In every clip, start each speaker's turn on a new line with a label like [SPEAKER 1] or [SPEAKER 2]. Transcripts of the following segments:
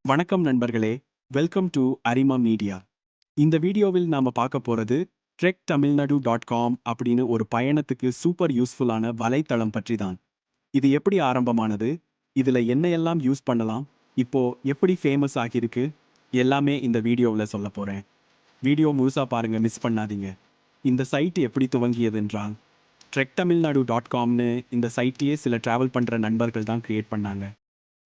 [SPEAKER 1] வணக்கம் நண்பர்களே, welcome to Arima media. இந்த வீடியோவில் நாம பார்க்க போறது trektamilnadu.com அப்படின்னு ஒரு பயணத்துக்கு சூப்பர் யூஸ்ஃபுல்லான வலைத்தளம் பற்றி தான். இது எப்படி ஆரம்பமானது, இதுல என்னையெல்லாம் யூஸ் பண்ணலாம், இப்போ எப்படி ஃபேமஸ் ஆகியிருக்கு, எல்லாமே இந்த வீடியோவில் சொல்ல போறேன். வீடியோ முழுசா பாருங்க, மிஸ் பண்ணாதீங்க. இந்த சைட் எப்படி துவங்கியது என்றால், trektamilnadu.comனு இந்த சைட்டையே சில டிராவல் பண்ற நண்பர்கள் தான் கிரியேட் பண்ணாங்க.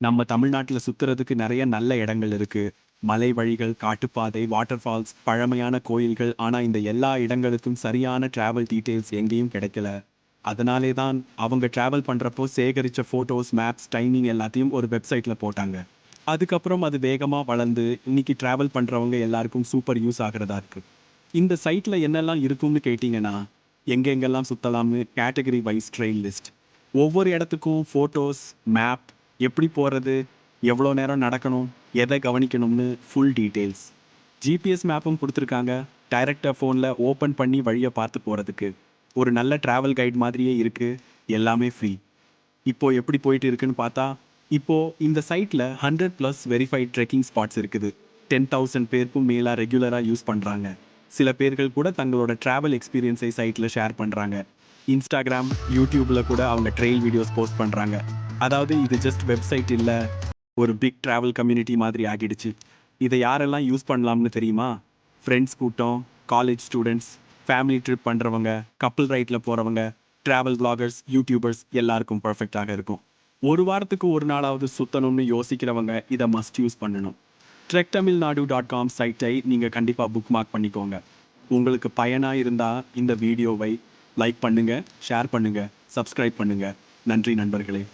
[SPEAKER 1] நம்ம தமிழ்நாட்டில் சுற்றுறதுக்கு நிறைய நல்ல இடங்கள் இருக்கு. மலை வழிகள், காட்டுப்பாதை, வாட்டர் ஃபால்ஸ், பழமையான கோயில்கள். ஆனால் இந்த எல்லா இடங்களுக்கும் சரியான டிராவல் டீட்டெயில்ஸ் எங்கேயும் கிடைக்கல. அதனாலே தான் அவங்க டிராவல் பண்ணுறப்போ சேகரித்த ஃபோட்டோஸ், மேப்ஸ், டைமிங் எல்லாத்தையும் ஒரு வெப்சைட்டில் போட்டாங்க. அதுக்கப்புறம் அது வேகமாக வளர்ந்து இன்னைக்கு டிராவல் பண்ணுறவங்க எல்லாருக்கும் சூப்பர் யூஸ் ஆகிறதா இருக்குது. இந்த சைட்டில் என்னெல்லாம் இருக்கும்னு கேட்டிங்கன்னா, எங்கெங்கெல்லாம் சுற்றலாம்னு கேட்டகரி வைஸ் ட்ரெயின் லிஸ்ட், ஒவ்வொரு இடத்துக்கும் ஃபோட்டோஸ், மேப், எப்படி போகிறது, எவ்வளோ நேரம் நடக்கணும், எதை கவனிக்கணும்னு ஃபுல் டீட்டெயில்ஸ். ஜிபிஎஸ் மேப்பும் கொடுத்துருக்காங்க. டைரெக்டாக ஃபோனில் ஓப்பன் பண்ணி வழியை பார்த்து போகிறதுக்கு ஒரு நல்ல ட்ராவல் கைட் மாதிரியே இருக்குது. எல்லாமே ஃப்ரீ. இப்போது எப்படி போயிட்டு இருக்குன்னு பார்த்தா, இப்போது இந்த சைட்டில் 100+ வெரிஃபைட் ட்ரெக்கிங் ஸ்பாட்ஸ் இருக்குது. 10,000 பேருக்கும் மேலே ரெகுலராக யூஸ் பண்ணுறாங்க. சில பேர்கள் கூட தங்களோட ட்ராவல் எக்ஸ்பீரியன்ஸை சைட்டில் ஷேர் பண்ணுறாங்க. இன்ஸ்டாகிராம், யூடியூப்பில் கூட அவங்க ட்ரெயில் வீடியோஸ் போஸ்ட் பண்ணுறாங்க. அதாவது இது ஜஸ்ட் வெப்சைட் இல்லை, ஒரு பிக் ட்ராவல் கம்யூனிட்டி மாதிரி ஆகிடுச்சு. இதை யாரெல்லாம் யூஸ் பண்ணலாம்னு தெரியுமா? ஃப்ரெண்ட்ஸ் கூட்டம், காலேஜ் ஸ்டூடெண்ட்ஸ், ஃபேமிலி ட்ரிப் பண்ணுறவங்க, கப்புள் ரைட்டில் போகிறவங்க, ட்ராவல் பிளாகர்ஸ், யூடியூபர்ஸ் எல்லாருக்கும் பர்ஃபெக்டாக இருக்கும். ஒரு வாரத்துக்கு ஒரு நாளாவது சுற்றணும்னு யோசிக்கிறவங்க இதை மஸ்ட் யூஸ் பண்ணணும். trektamilnadu.com சைட்டை நீங்கள் கண்டிப்பாக புக் மார்க் பண்ணிக்கோங்க. உங்களுக்கு பயனாக இருந்தால் இந்த வீடியோவை லைக் பண்ணுங்கள், ஷேர் பண்ணுங்கள், சப்ஸ்கிரைப் பண்ணுங்கள். நன்றி நண்பர்களே.